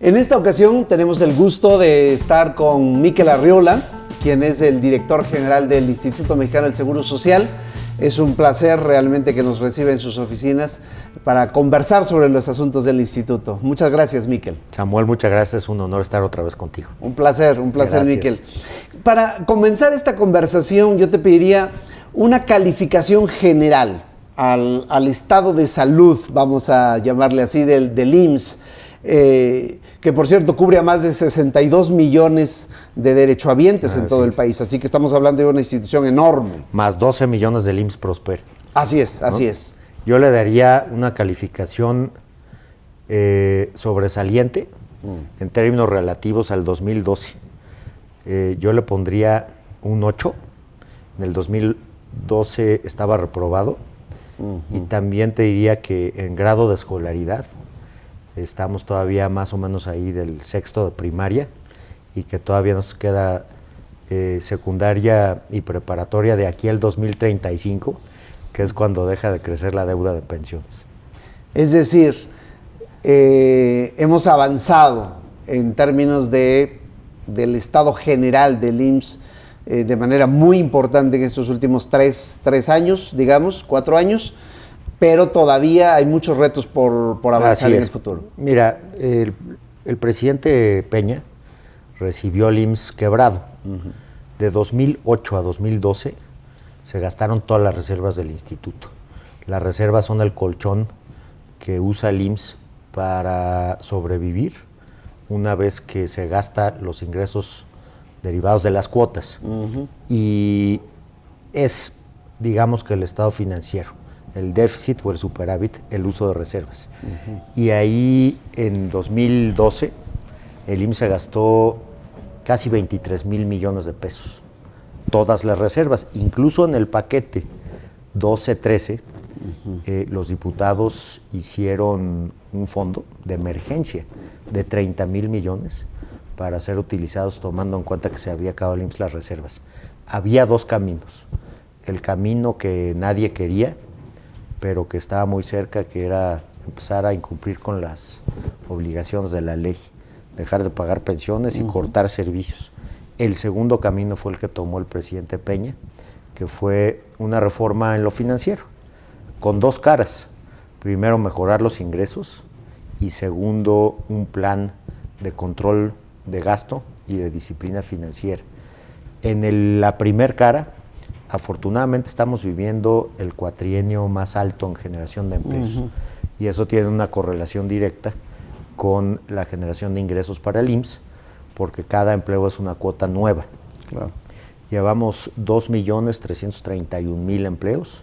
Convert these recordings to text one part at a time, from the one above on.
En esta ocasión tenemos el gusto de estar con Miquel Arriola, quien es el director general del Instituto Mexicano del Seguro Social. Es un placer realmente que nos reciba en sus oficinas para conversar sobre los asuntos del instituto. Muchas gracias, Miquel. Samuel, muchas gracias. Es un honor estar otra vez contigo. Un placer, Miquel. Para comenzar esta conversación, yo te pediría una calificación general al estado de salud, vamos a llamarle así, del IMSS, que por cierto cubre a más de 62 millones de derechohabientes en todo el país, así que estamos hablando de una institución enorme. Más 12 millones del IMSS Prosper. Así es, así es. Yo le daría una calificación sobresaliente en términos relativos al 2012. Yo le pondría un 8. En el 2012 estaba reprobado. Y también te diría que en grado de escolaridad estamos todavía más o menos ahí del sexto de primaria y que todavía nos queda secundaria y preparatoria de aquí al 2035, que es cuando deja de crecer la deuda de pensiones. Es decir, hemos avanzado en términos del estado general del IMSS de manera muy importante en estos últimos 3 años, digamos, 4 años, pero todavía hay muchos retos por avanzar en el futuro. Mira, el presidente Peña recibió el IMSS quebrado. De 2008 a 2012 se gastaron todas las reservas del instituto. Las reservas son el colchón que usa el IMSS para sobrevivir una vez que se gasta los ingresos derivados de las cuotas. Y es, digamos que el estado financiero, el déficit o el superávit, el uso de reservas. Y ahí en 2012 el IMSS gastó casi 23 mil millones de pesos. Todas las reservas, incluso en el paquete 12-13, los diputados hicieron un fondo de emergencia de 30 mil millones para ser utilizados tomando en cuenta que se había acabado el IMSS las reservas. Había 2 caminos. El camino que nadie quería, pero que estaba muy cerca, que era empezar a incumplir con las obligaciones de la ley, dejar de pagar pensiones y cortar servicios. El segundo camino fue el que tomó el presidente Peña, que fue una reforma en lo financiero, con 2 caras. Primero, mejorar los ingresos y segundo, un plan de control de gasto y de disciplina financiera. En la primer cara, afortunadamente estamos viviendo el cuatrienio más alto en generación de empleos y eso tiene una correlación directa con la generación de ingresos para el IMSS, porque cada empleo es una cuota nueva. Claro. Llevamos 2.331.000 empleos,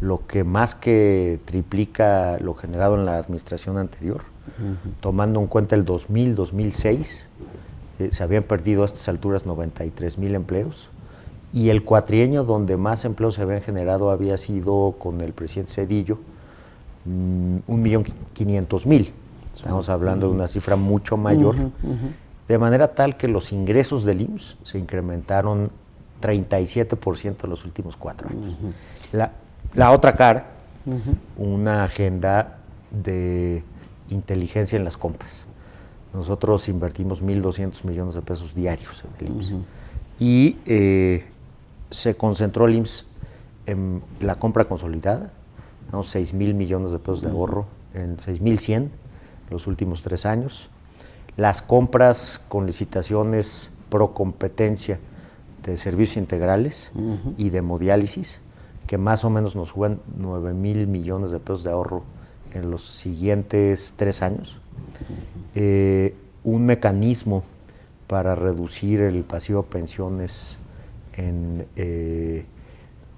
lo que más que triplica lo generado en la administración anterior. Tomando en cuenta el 2006, se habían perdido a estas alturas 93.000 empleos, y el cuatrienio donde más empleos se habían generado había sido con el presidente Zedillo, 1.500.000. Estamos hablando de una cifra mucho mayor, de manera tal que los ingresos del IMSS se incrementaron 37% en los últimos 4 años. La otra cara, una agenda de inteligencia en las compras. Nosotros invertimos 1.200 millones de pesos diarios en el IMSS. Y se concentró el IMSS en la compra consolidada, ¿no? 6.000 millones de pesos de ahorro, en 6.100 los últimos 3 años. Las compras con licitaciones pro competencia de servicios integrales y de hemodiálisis, que más o menos nos juegan 9.000 millones de pesos de ahorro en los siguientes 3 años. Un mecanismo para reducir el pasivo de pensiones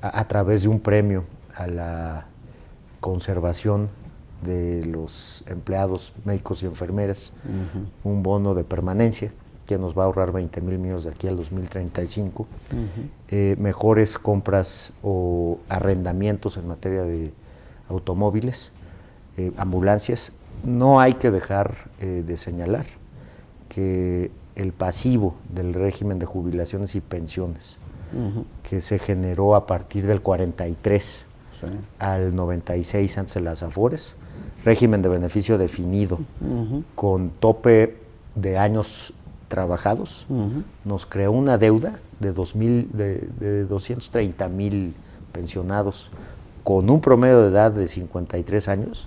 a través de un premio a la conservación de los empleados médicos y enfermeras, un bono de permanencia que nos va a ahorrar 20.000 millones de aquí al 2035, mejores compras o arrendamientos en materia de automóviles, ambulancias. No hay que dejar de señalar que el pasivo del régimen de jubilaciones y pensiones que se generó a partir del 43 al 96 antes de las Afores, régimen de beneficio definido con tope de años trabajados, nos creó una deuda de 230,000 pensionados con un promedio de edad de 53 años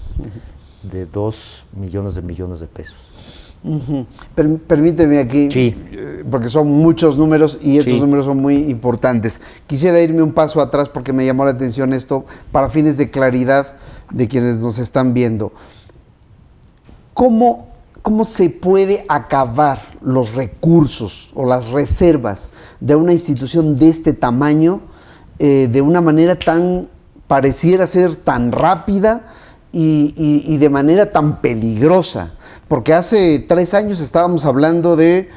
de 2 millones de pesos. Permíteme aquí, sí, porque son muchos números y estos números son muy importantes. Quisiera irme un paso atrás porque me llamó la atención esto para fines de claridad de quienes nos están viendo. ¿Cómo se puede acabar los recursos o las reservas de una institución de este tamaño de una manera tan, pareciera ser tan rápida y de manera tan peligrosa? Porque hace 3 años estábamos hablando de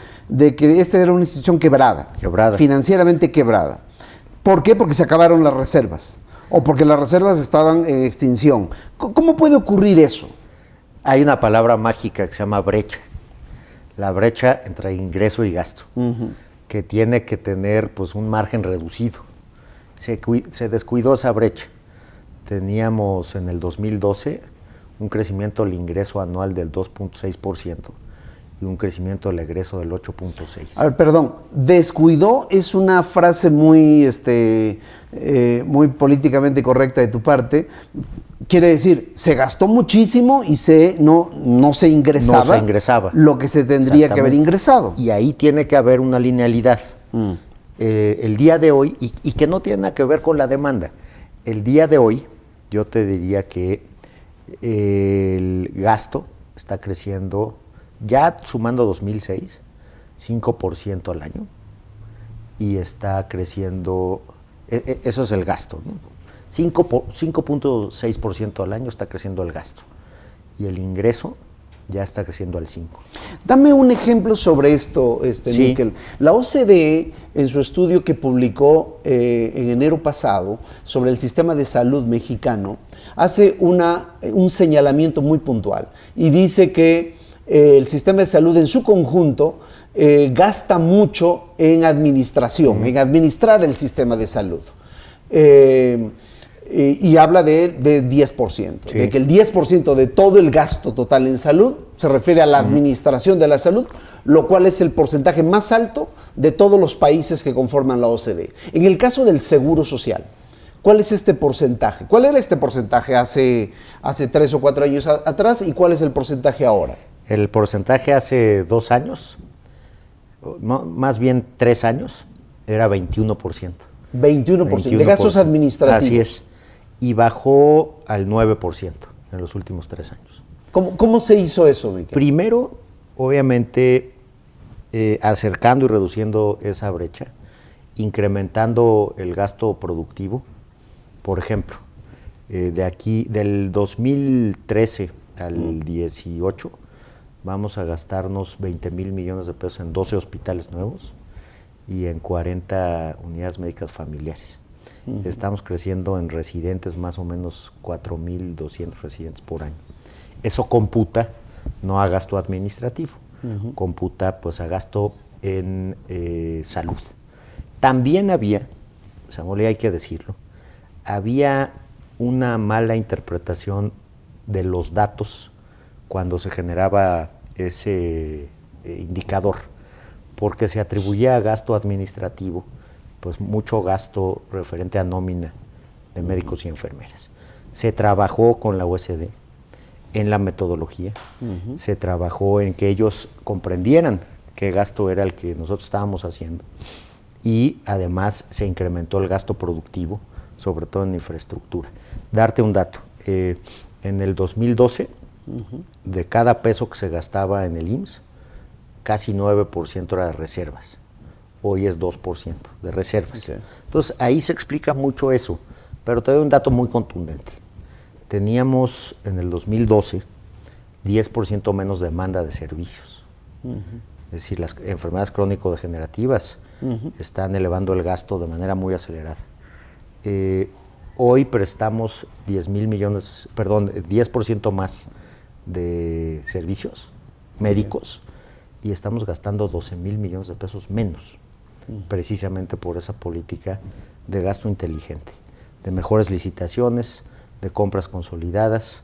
que esta era una institución quebrada, financieramente quebrada. ¿Por qué? Porque se acabaron las reservas o porque las reservas estaban en extinción. ¿Cómo puede ocurrir eso? Hay una palabra mágica que se llama brecha. La brecha entre ingreso y gasto, que tiene que tener pues un margen reducido. Se descuidó esa brecha. Teníamos en el 2012 un crecimiento del ingreso anual del 2.6% y un crecimiento del egreso del 8.6%. A ver, perdón, descuidó es una frase muy, muy políticamente correcta de tu parte. Quiere decir, se gastó muchísimo y no se ingresaba. No se ingresaba. Lo que se tendría que haber ingresado. Y ahí tiene que haber una linealidad. El día de hoy, y que no tiene nada que ver con la demanda, el día de hoy yo te diría que el gasto está creciendo, ya sumando 2006, 5% al año, y está creciendo, eso es el gasto, ¿no? 5.6% al año está creciendo el gasto, y el ingreso ya está creciendo al 5%. Dame un ejemplo sobre esto, Miquel. La OCDE, en su estudio que publicó en enero pasado sobre el sistema de salud mexicano, hace un señalamiento muy puntual y dice que el sistema de salud en su conjunto gasta mucho en administración, en administrar el sistema de salud. Y habla de 10%, de que el 10% de todo el gasto total en salud se refiere a la administración de la salud, lo cual es el porcentaje más alto de todos los países que conforman la OCDE. En el caso del seguro social, ¿cuál es este porcentaje? ¿Cuál era este porcentaje hace 3 o 4 años atrás y cuál es el porcentaje ahora? El porcentaje hace 2 años, más bien 3 años, era 21%. 21% de gastos administrativos. Así es. Y bajó al 9% en los últimos 3 años. ¿Cómo se hizo eso, Miquel? Primero, obviamente, acercando y reduciendo esa brecha, incrementando el gasto productivo. Por ejemplo, de aquí, del 2013 al 18, vamos a gastarnos 20,000 millones de pesos en 12 hospitales nuevos y en 40 unidades médicas familiares. Estamos creciendo en residentes más o menos 4,200 residentes por año. Eso computa no a gasto administrativo, computa pues a gasto en salud. También había, Samuel, hay que decirlo, había una mala interpretación de los datos cuando se generaba ese indicador, porque se atribuía a gasto administrativo pues mucho gasto referente a nómina de médicos y enfermeras. Se trabajó con la OCDE en la metodología, se trabajó en que ellos comprendieran qué gasto era el que nosotros estábamos haciendo y además se incrementó el gasto productivo, sobre todo en infraestructura. Darte un dato, en el 2012, de cada peso que se gastaba en el IMSS, casi 9% era de reservas. Hoy es 2% de reservas. Okay. Entonces, ahí se explica mucho eso, pero te doy un dato muy contundente. Teníamos en el 2012 10% menos demanda de servicios. Es decir, las enfermedades crónico-degenerativas están elevando el gasto de manera muy acelerada. Hoy prestamos 10% más de servicios médicos y estamos gastando 12,000 millones de pesos menos, precisamente por esa política de gasto inteligente, de mejores licitaciones, de compras consolidadas,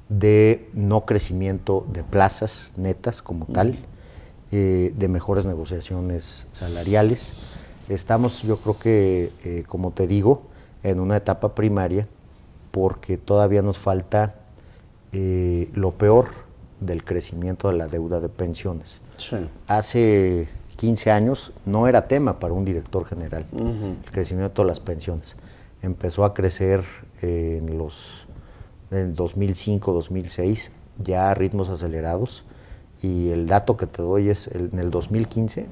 de no crecimiento de plazas netas como tal, de mejores negociaciones salariales. Estamos, yo creo que, como te digo, en una etapa primaria, porque todavía nos falta lo peor del crecimiento de la deuda de pensiones. Sí. Hace 15 años no era tema para un director general el crecimiento de las pensiones. Empezó a crecer en 2005, 2006, ya a ritmos acelerados, y el dato que te doy es en el 2015,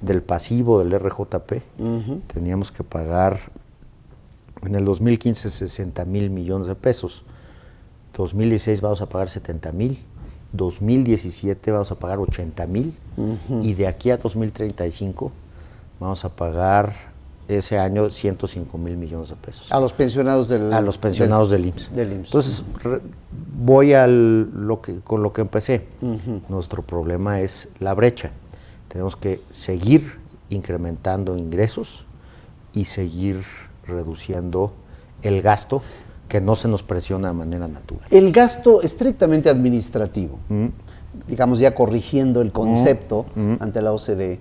del pasivo del RJP, teníamos que pagar en el 2015 60,000 millones de pesos, 2016 vamos a pagar 70,000, 2017 vamos a pagar 80,000, y de aquí a 2035 vamos a pagar ese año 105,000 millones de pesos. A los pensionados del IMSS. Del IMSS. Entonces, voy con lo que empecé. Nuestro problema es la brecha. Tenemos que seguir incrementando ingresos y seguir reduciendo el gasto, que no se nos presiona de manera natural. El gasto estrictamente administrativo, digamos ya corrigiendo el concepto ante la OCDE,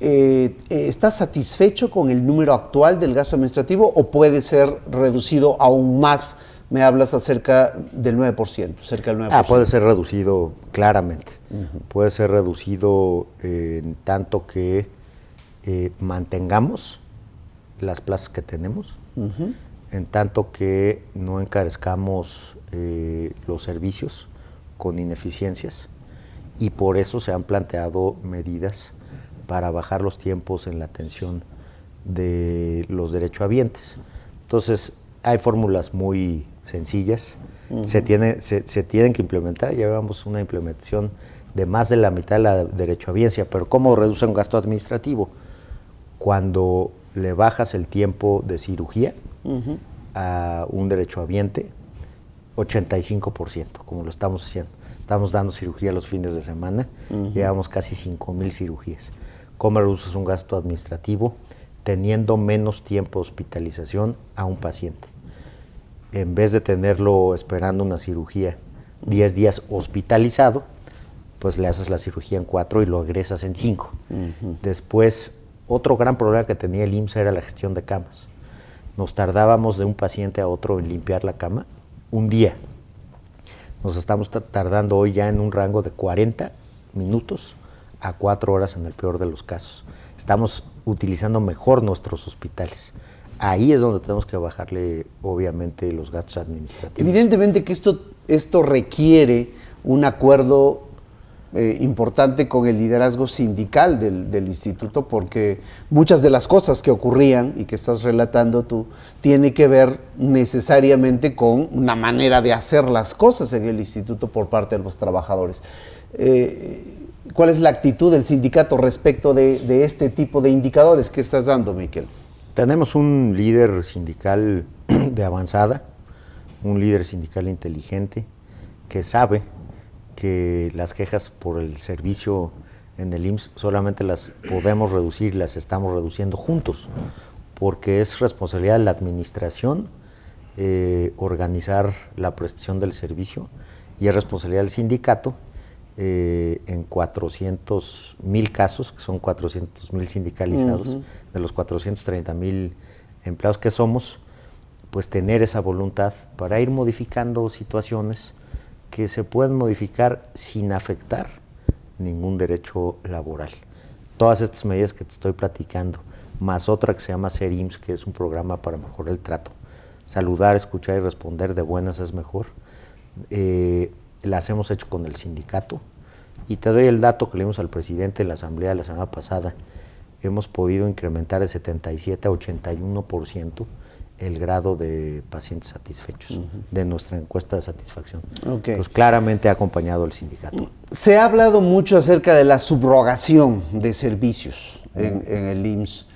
¿estás satisfecho con el número actual del gasto administrativo o puede ser reducido aún más? Me hablas acerca del 9%, cerca del 9%. Puede ser reducido claramente. Puede ser reducido en tanto que mantengamos las plazas que tenemos, en tanto que no encarezcamos los servicios con ineficiencias, y por eso se han planteado medidas para bajar los tiempos en la atención de los derechohabientes. Entonces, hay fórmulas muy sencillas, se tienen que implementar. Ya llevamos una implementación de más de la mitad de la derechohabiencia, pero ¿cómo reduce un gasto administrativo? Cuando le bajas el tiempo de cirugía a un derechohabiente, 85%, como lo estamos haciendo. Estamos dando cirugía los fines de semana, llevamos casi 5,000 cirugías. ¿Cómo reduces un gasto administrativo? Teniendo menos tiempo de hospitalización a un paciente. En vez de tenerlo esperando una cirugía 10 días hospitalizado, pues le haces la cirugía en 4 y lo egresas en 5. Después, otro gran problema que tenía el IMSS era la gestión de camas. Nos tardábamos de un paciente a otro en limpiar la cama un día. Nos estamos tardando hoy ya en un rango de 40 minutos a 4 horas en el peor de los casos. Estamos utilizando mejor nuestros hospitales. Ahí es donde tenemos que bajarle, obviamente, los gastos administrativos. Evidentemente que esto requiere un acuerdo importante con el liderazgo sindical del instituto, porque muchas de las cosas que ocurrían y que estás relatando tú tiene que ver necesariamente con una manera de hacer las cosas en el instituto por parte de los trabajadores. ¿Cuál es la actitud del sindicato respecto de este tipo de indicadores que estás dando, Miquel? Tenemos un líder sindical de avanzada, un líder sindical inteligente, que sabe que las quejas por el servicio en el IMSS solamente las podemos reducir, las estamos reduciendo juntos, porque es responsabilidad de la administración organizar la prestación del servicio, y es responsabilidad del sindicato en 400,000 casos, que son 400,000 sindicalizados, de los 430,000 empleados que somos, pues tener esa voluntad para ir modificando situaciones que se pueden modificar sin afectar ningún derecho laboral. Todas estas medidas que te estoy platicando, más otra que se llama Ser IMSS, que es un programa para mejorar el trato, saludar, escuchar y responder de buenas es mejor, las hemos hecho con el sindicato, y te doy el dato que le dimos al presidente en la asamblea la semana pasada. Hemos podido incrementar de 77 a 81% el grado de pacientes satisfechos de nuestra encuesta de satisfacción. Pues claramente ha acompañado el sindicato. Se ha hablado mucho acerca de la subrogación de servicios en el IMSS,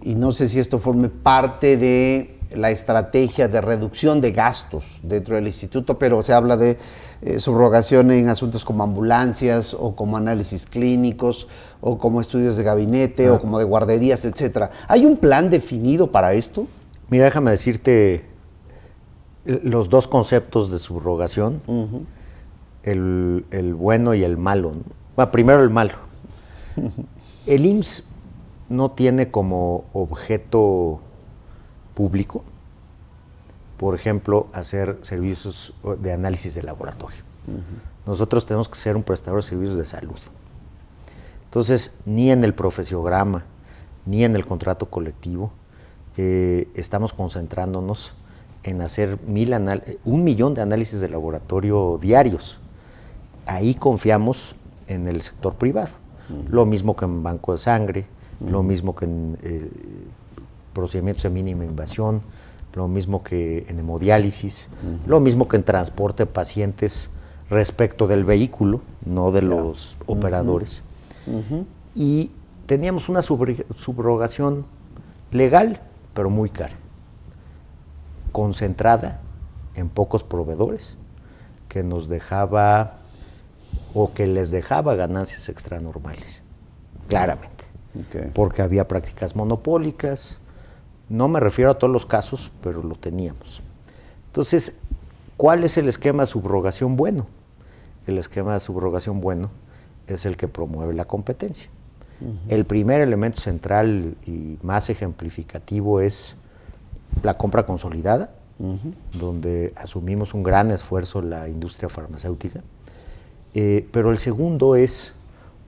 y no sé si esto forme parte de la estrategia de reducción de gastos dentro del instituto, pero se habla de subrogación en asuntos como ambulancias, o como análisis clínicos, o como estudios de gabinete, o como de guarderías, etcétera. ¿Hay un plan definido para esto? Mira, déjame decirte los dos conceptos de subrogación, el bueno y el malo, ¿no? Bueno, primero el malo. El IMSS no tiene como objeto público, por ejemplo, hacer servicios de análisis de laboratorio. Nosotros tenemos que ser un prestador de servicios de salud. Entonces, ni en el profesiograma, ni en el contrato colectivo, estamos concentrándonos en hacer 1,000,000 de análisis de laboratorio diarios. Ahí confiamos en el sector privado. Lo mismo que en banco de sangre, lo mismo que en procedimientos de mínima invasión, lo mismo que en hemodiálisis, lo mismo que en transporte de pacientes respecto del vehículo, no de los operadores. Y teníamos una subrogación legal, pero muy cara, concentrada en pocos proveedores, que nos dejaba o que les dejaba ganancias extranormales, claramente, porque había prácticas monopólicas. No me refiero a todos los casos, pero lo teníamos. Entonces, ¿cuál es el esquema de subrogación bueno? El esquema de subrogación bueno es el que promueve la competencia. El primer elemento central y más ejemplificativo es la compra consolidada, donde asumimos un gran esfuerzo la industria farmacéutica. Pero el segundo es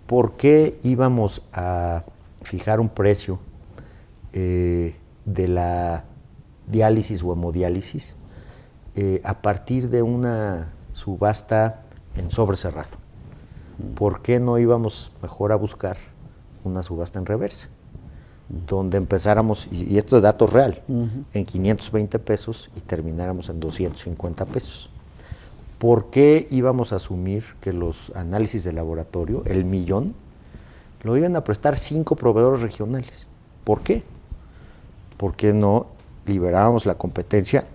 por qué íbamos a fijar un precio de la diálisis o hemodiálisis a partir de una subasta en sobre cerrado. ¿Por qué no íbamos mejor a buscar una subasta en reversa? Donde empezáramos, y esto es dato real, en 520 pesos y termináramos en 250 pesos. ¿Por qué íbamos a asumir que los análisis de laboratorio, el 1,000,000, lo iban a prestar 5 proveedores regionales? ¿Por qué? ¿Por qué no liberábamos la competencia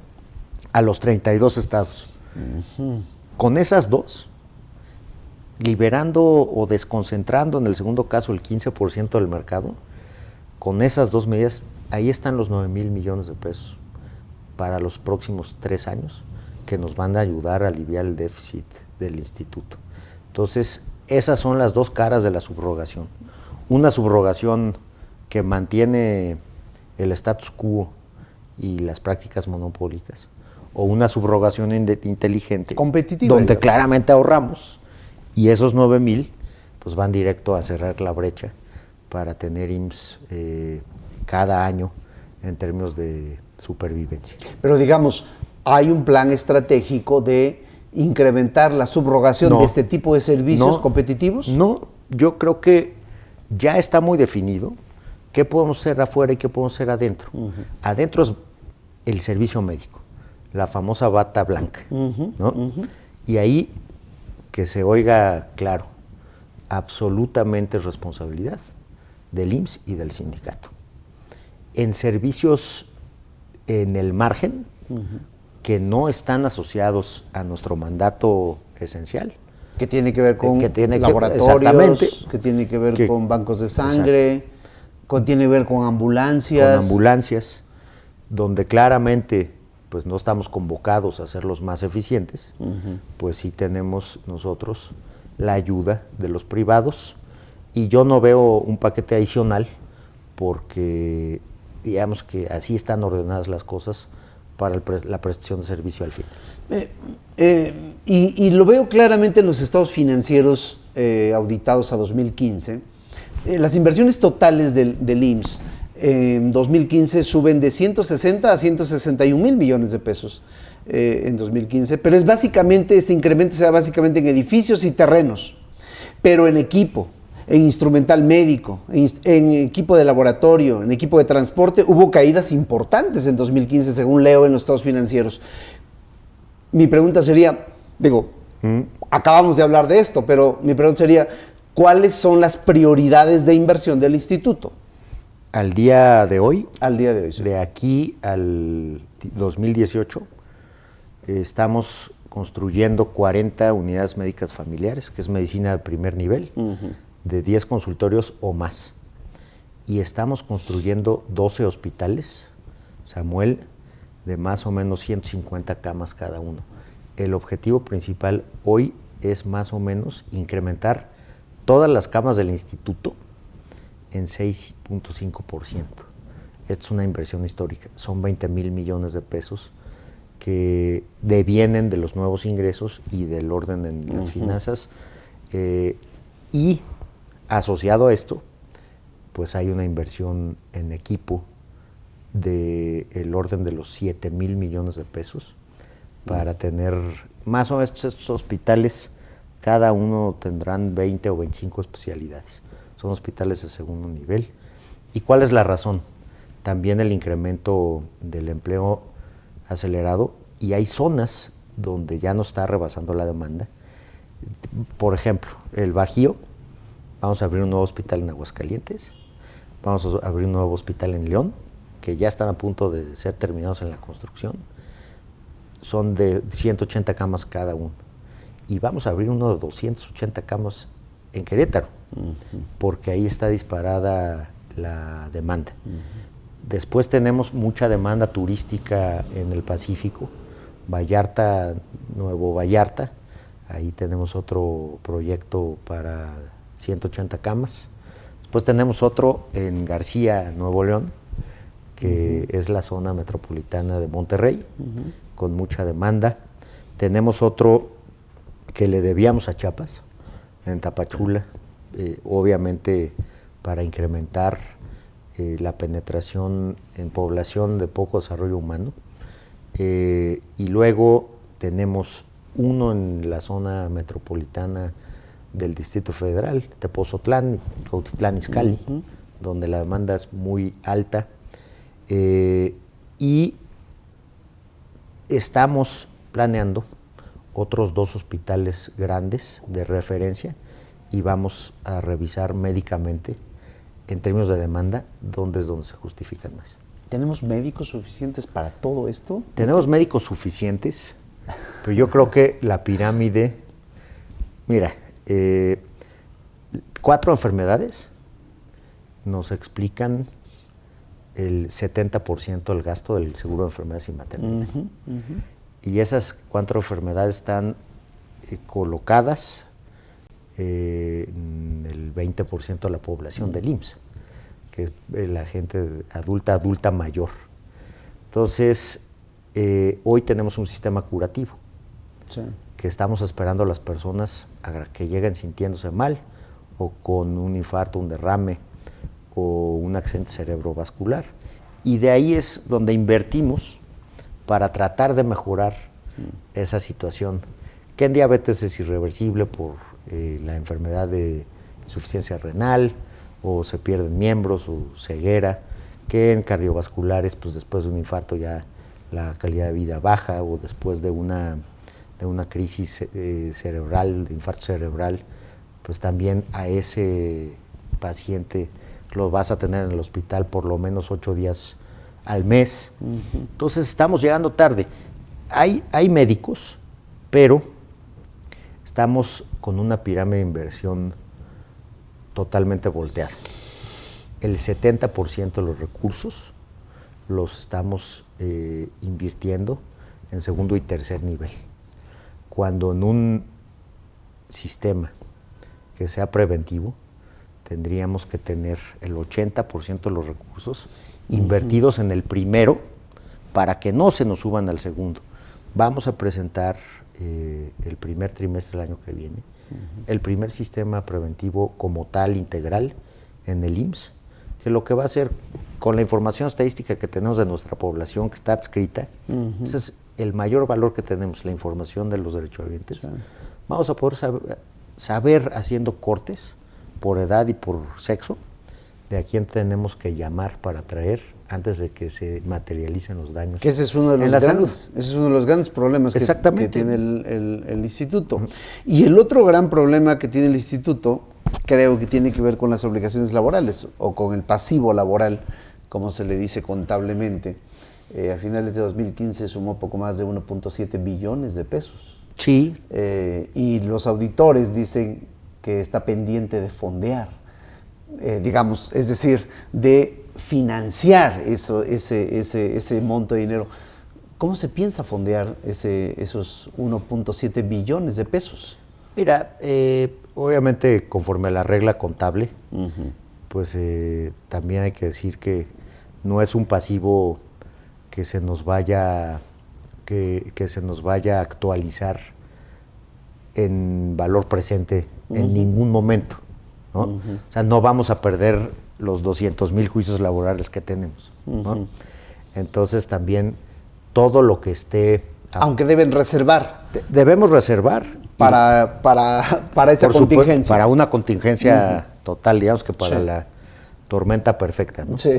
a los 32 estados? Con esas dos, liberando o desconcentrando en el segundo caso el 15% del mercado, con esas dos medidas, ahí están los 9,000,000,000 de pesos para los próximos 3 años que nos van a ayudar a aliviar el déficit del instituto. Entonces, esas son las dos caras de la subrogación. Una subrogación que mantiene el status quo y las prácticas monopólicas, o una subrogación inteligente, competitiva, donde digamos, claramente ahorramos, y esos 9,000 pues van directo a cerrar la brecha para tener IMSS cada año en términos de supervivencia. Pero digamos, ¿hay un plan estratégico de incrementar la subrogación de este tipo de servicios competitivos? No, yo creo que ya está muy definido qué podemos hacer afuera y qué podemos hacer adentro. Adentro es el servicio médico, la famosa bata blanca, ¿no? Y ahí, que se oiga claro, absolutamente responsabilidad del IMSS y del sindicato. En servicios en el margen, que no están asociados a nuestro mandato esencial. Que tiene que ver con laboratorios, que tiene que ver con bancos de sangre, que tiene que ver con ambulancias. Con ambulancias, donde claramente pues no estamos convocados a hacerlos más eficientes, pues sí tenemos nosotros la ayuda de los privados, y yo no veo un paquete adicional porque digamos que así están ordenadas las cosas para la prestación de servicio al fin. Y lo veo claramente en los estados financieros auditados a 2015. Las inversiones totales del IMSS en 2015 suben de 160 a 161,000,000,000 de pesos en 2015, pero es básicamente, este incremento se da básicamente en edificios y terrenos, pero en equipo, en instrumental médico, en equipo de laboratorio, en equipo de transporte, hubo caídas importantes en 2015, según leo en los estados financieros. Mi pregunta sería, acabamos de hablar de esto, pero mi pregunta sería, ¿cuáles son las prioridades de inversión del instituto? Al día de hoy, sí. De aquí al 2018, estamos construyendo 40 unidades médicas familiares, que es medicina de primer nivel, de 10 consultorios o más. Y estamos construyendo 12 hospitales, Samuel, de más o menos 150 camas cada uno. El objetivo principal hoy es más o menos incrementar todas las camas del instituto en 6.5%. Esta es una inversión histórica. Son 20,000 millones de pesos que devienen de los nuevos ingresos y del orden en las finanzas. Y asociado a esto, pues hay una inversión en equipo del orden de los 7,000 millones de pesos para tener más o menos estos hospitales. Cada uno tendrán 20 o 25 especialidades. Son hospitales de segundo nivel. ¿Y cuál es la razón? También el incremento del empleo acelerado, y hay zonas donde ya no está rebasando la demanda. Por ejemplo, el Bajío, vamos a abrir un nuevo hospital en Aguascalientes, vamos a abrir un nuevo hospital en León, que ya están a punto de ser terminados en la construcción. Son de 180 camas cada uno. Y vamos a abrir uno de 280 camas en Querétaro, porque ahí está disparada la demanda. Después tenemos mucha demanda turística en el Pacífico, Vallarta, Nuevo Vallarta, ahí tenemos otro proyecto para 180 camas. Después tenemos otro en García, Nuevo León, que es la zona metropolitana de Monterrey, con mucha demanda. Tenemos otro que le debíamos a Chiapas, en Tapachula, obviamente para incrementar la penetración en población de poco desarrollo humano. Y luego tenemos uno en la zona metropolitana del Distrito Federal, Tepozotlán, Cuautitlán Izcalli, donde la demanda es muy alta. Y estamos planeando otros 2 hospitales grandes de referencia y vamos a revisar médicamente en términos de demanda dónde es donde se justifican más. ¿Tenemos médicos suficientes para todo esto? Tenemos médicos suficientes, pero yo creo que la pirámide, mira, 4 enfermedades nos explican el 70% del gasto del seguro de enfermedades y maternidad. Y esas 4 enfermedades están colocadas en el 20% de la población del IMSS, que es la gente adulta mayor. Entonces, hoy tenemos un sistema curativo, que estamos esperando a las personas a que lleguen sintiéndose mal o con un infarto, un derrame o un accidente cerebrovascular. Y de ahí es donde invertimos para tratar de mejorar esa situación, que en diabetes es irreversible por la enfermedad de insuficiencia renal, o se pierden miembros, o ceguera, que en cardiovasculares, pues después de un infarto ya la calidad de vida baja, o después de una crisis cerebral, de infarto cerebral, pues también a ese paciente lo vas a tener en el hospital por lo menos 8 días al mes. Entonces estamos llegando tarde. Hay médicos, pero estamos con una pirámide de inversión totalmente volteada. El 70% de los recursos los estamos invirtiendo en segundo y tercer nivel, cuando en un sistema que sea preventivo tendríamos que tener el 80% de los recursos invertidos en el primero para que no se nos suban al segundo. Vamos a presentar el primer trimestre del año que viene el primer sistema preventivo como tal, integral, en el IMSS, que lo que va a hacer con la información estadística que tenemos de nuestra población, que está adscrita, ese es el mayor valor que tenemos, la información de los derechohabientes. Vamos a poder saber haciendo cortes por edad y por sexo, de a quién tenemos que llamar para traer antes de que se materialicen los daños. Que ese es uno de los grandes problemas que tiene el instituto. Y el otro gran problema que tiene el instituto, creo que tiene que ver con las obligaciones laborales o con el pasivo laboral, como se le dice contablemente. A finales de 2015 sumó poco más de 1.7 billones de pesos. Sí. Y los auditores dicen que está pendiente de fondear, digamos, es decir, de financiar ese monto de dinero. ¿Cómo se piensa fondear esos 1.7 billones de pesos? Mira, obviamente conforme a la regla contable, pues también hay que decir que no es un pasivo que se nos vaya a actualizar en valor presente en ningún momento, ¿no? O sea, no vamos a perder los 200,000 juicios laborales que tenemos, ¿no? Entonces también todo lo que esté... Aunque deben reservar. Debemos reservar. Para esa contingencia. Para una contingencia total, digamos que para la tormenta perfecta, ¿no? Sí.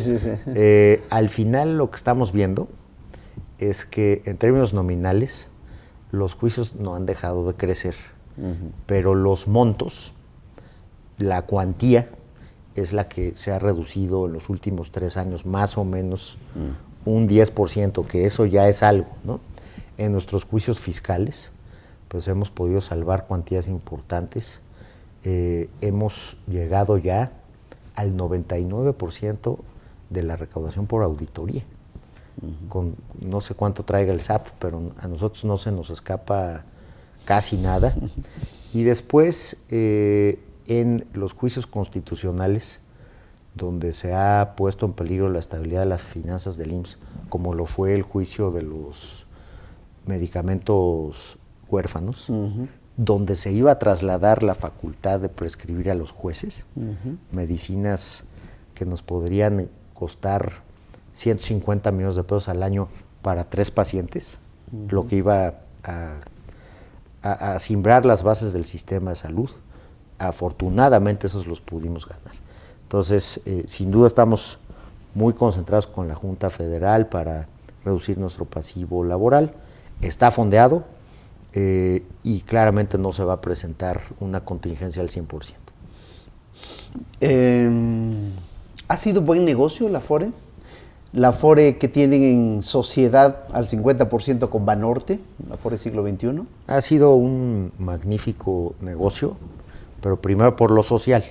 Al final lo que estamos viendo es que en términos nominales los juicios no han dejado de crecer, pero los montos, la cuantía, es la que se ha reducido en los últimos 3 años, más o menos un 10%, que eso ya es algo, ¿no? En nuestros juicios fiscales, pues hemos podido salvar cuantías importantes. Hemos llegado ya al 99% de la recaudación por auditoría. Con no sé cuánto traiga el SAT, pero a nosotros no se nos escapa casi nada. Y después, en los juicios constitucionales, donde se ha puesto en peligro la estabilidad de las finanzas del IMSS, como lo fue el juicio de los medicamentos huérfanos, donde se iba a trasladar la facultad de prescribir a los jueces medicinas que nos podrían costar 150 millones de pesos al año para 3 pacientes, lo que iba a simbrar las bases del sistema de salud. Afortunadamente esos los pudimos ganar. Entonces, sin duda estamos muy concentrados con la Junta Federal para reducir nuestro pasivo laboral. Está fondeado y claramente no se va a presentar una contingencia al 100%. ¿Ha sido buen negocio la Afore? La Afore que tienen en sociedad al 50% con Banorte, la Afore Siglo XXI. Ha sido un magnífico negocio, pero primero por lo social.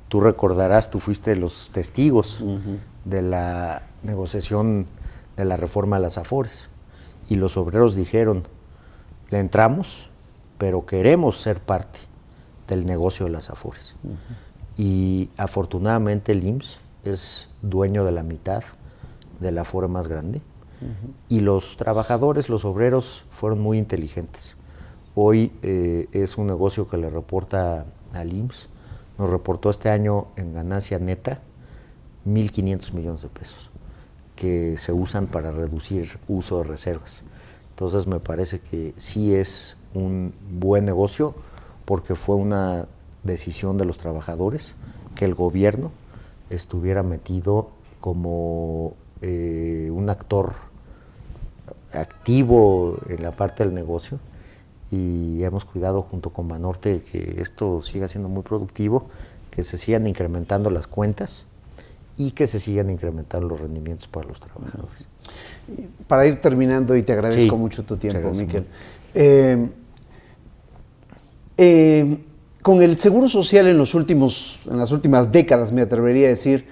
Tú recordarás, tú fuiste los testigos de la negociación de la reforma de las Afores. Y los obreros dijeron, le entramos, pero queremos ser parte del negocio de las Afores. Y afortunadamente el IMSS es dueño de la mitad de la Afore más grande. Y los trabajadores, los obreros, fueron muy inteligentes. Hoy es un negocio que le reporta al IMSS. Nos reportó este año en ganancia neta 1,500 millones de pesos, que se usan para reducir uso de reservas. Entonces me parece que sí es un buen negocio porque fue una decisión de los trabajadores que el gobierno estuviera metido como un actor activo en la parte del negocio, y hemos cuidado junto con Banorte que esto siga siendo muy productivo, que se sigan incrementando las cuentas y que se sigan incrementando los rendimientos para los trabajadores. Para ir terminando, y te agradezco mucho tu tiempo, Miquel. Con el Seguro Social en las últimas décadas, me atrevería a decir,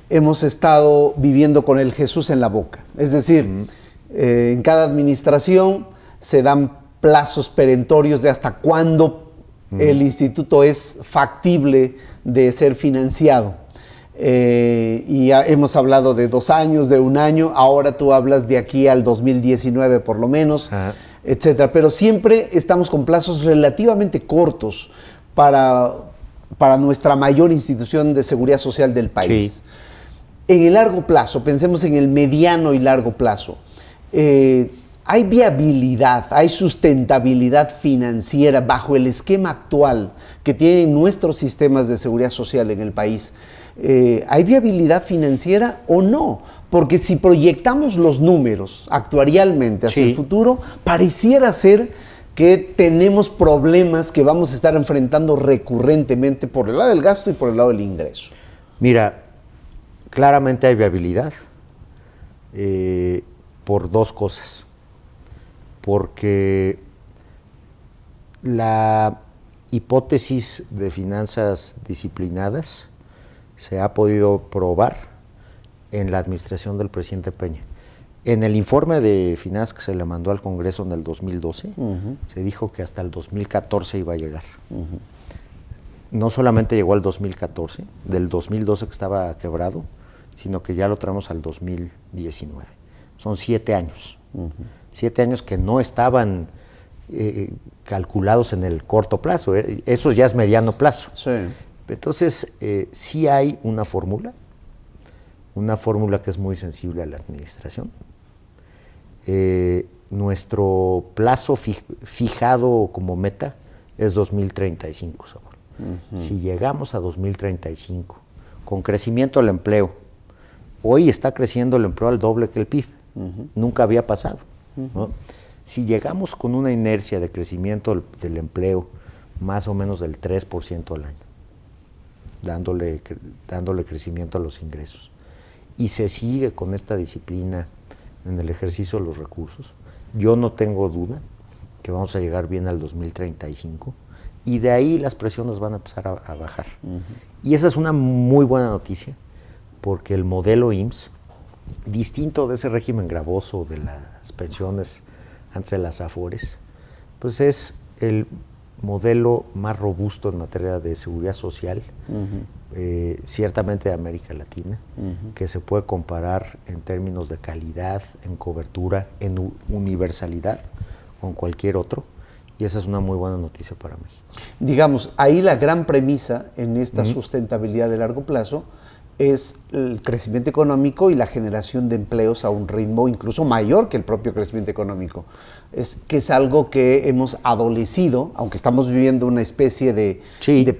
hemos estado viviendo con el Jesús en la boca. Es decir, en cada administración se dan plazos perentorios de hasta cuándo el instituto es factible de ser financiado. Y hemos hablado de 2 años, de 1 año, ahora tú hablas de aquí al 2019 por lo menos, etcétera. Pero siempre estamos con plazos relativamente cortos para nuestra mayor institución de seguridad social del país. Sí. En el largo plazo, pensemos en el mediano y largo plazo, ¿hay viabilidad, hay sustentabilidad financiera bajo el esquema actual que tienen nuestros sistemas de seguridad social en el país? ¿Hay viabilidad financiera o no? Porque si proyectamos los números actuarialmente hacia el futuro, pareciera ser que tenemos problemas que vamos a estar enfrentando recurrentemente por el lado del gasto y por el lado del ingreso. Mira, claramente hay viabilidad por 2 cosas. Porque la hipótesis de finanzas disciplinadas se ha podido probar en la administración del presidente Peña. En el informe de finanzas que se le mandó al Congreso en el 2012, se dijo que hasta el 2014 iba a llegar. no solamente llegó al 2014, del 2012 que estaba quebrado, sino que ya lo traemos al 2019. Son 7 años. 7 años que no estaban calculados en el corto plazo. Eso ya es mediano plazo. Sí. Entonces, sí hay una fórmula que es muy sensible a la administración. Nuestro plazo fijado como meta es 2035, Samuel. Si llegamos a 2035 con crecimiento del empleo, hoy está creciendo el empleo al doble que el PIB, nunca había pasado, ¿no? Si llegamos con una inercia de crecimiento del empleo más o menos del 3% al año, dándole crecimiento a los ingresos, y se sigue con esta disciplina en el ejercicio de los recursos, yo no tengo duda que vamos a llegar bien al 2035, y de ahí las presiones van a empezar a bajar. Y esa es una muy buena noticia, porque el modelo IMSS, distinto de ese régimen gravoso de las pensiones antes de las AFORES, pues es el modelo más robusto en materia de seguridad social, ciertamente de América Latina, que se puede comparar en términos de calidad, en cobertura, en universalidad con cualquier otro. Y esa es una muy buena noticia para México. Digamos, ahí la gran premisa en esta sustentabilidad de largo plazo es el crecimiento económico y la generación de empleos a un ritmo incluso mayor que el propio crecimiento económico. Es algo que hemos adolecido, aunque estamos viviendo una especie de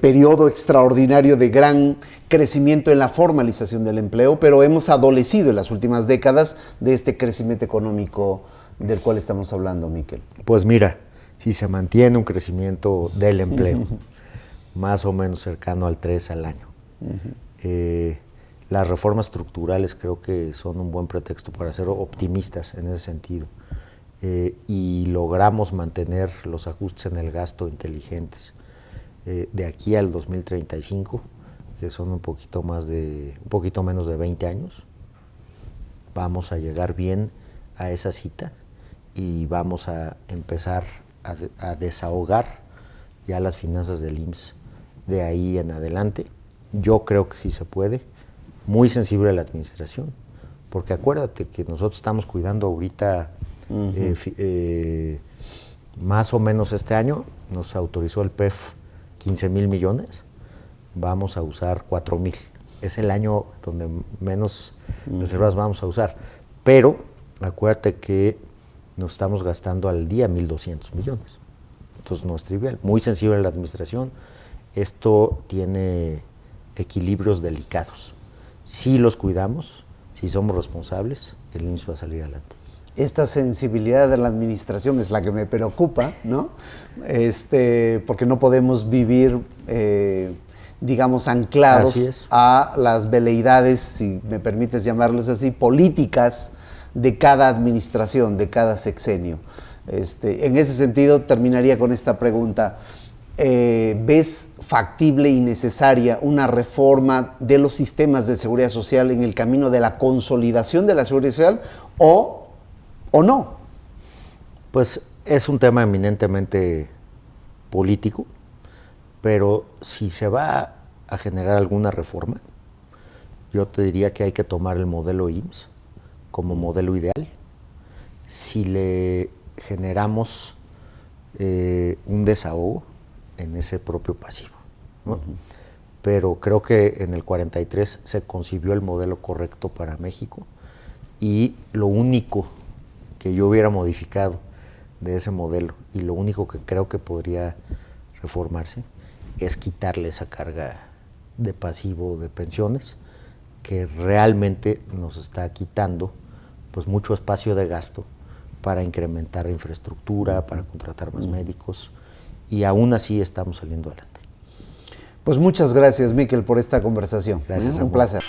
periodo extraordinario de gran crecimiento en la formalización del empleo, pero hemos adolecido en las últimas décadas de este crecimiento económico del cual estamos hablando, Miquel. Pues mira, si se mantiene un crecimiento del empleo más o menos cercano al 3 al año, las reformas estructurales creo que son un buen pretexto para ser optimistas en ese sentido, y logramos mantener los ajustes en el gasto inteligentes de aquí al 2035, que son un poquito menos de 20 años, vamos a llegar bien a esa cita y vamos a empezar a desahogar ya las finanzas del IMSS de ahí en adelante. Yo creo que sí se puede, muy sensible a la administración, porque acuérdate que nosotros estamos cuidando ahorita, más o menos este año, nos autorizó el PEF 15,000 millones, vamos a usar 4,000. Es el año donde menos reservas vamos a usar, pero acuérdate que nos estamos gastando al día 1,200 millones. Entonces no es trivial, muy sensible a la administración. Esto tiene equilibrios delicados. Si los cuidamos, si somos responsables, el IMSS va a salir adelante. Esta sensibilidad de la administración es la que me preocupa, ¿no? Porque no podemos vivir, digamos, anclados a las veleidades, si me permites llamarles así, políticas de cada administración, de cada sexenio. En ese sentido, terminaría con esta pregunta. ¿Ves factible y necesaria una reforma de los sistemas de seguridad social en el camino de la consolidación de la seguridad social o no? Pues es un tema eminentemente político, pero si se va a generar alguna reforma, yo te diría que hay que tomar el modelo IMSS como modelo ideal. Si le generamos un desahogo en ese propio pasivo, ¿no? Pero creo que en el 43 se concibió el modelo correcto para México, y lo único que yo hubiera modificado de ese modelo, y lo único que creo que podría reformarse, es quitarle esa carga de pasivo de pensiones que realmente nos está quitando pues mucho espacio de gasto para incrementar infraestructura, para contratar más médicos, y aún así estamos saliendo adelante. Pues muchas gracias, Miquel, por esta conversación. Gracias. Un placer.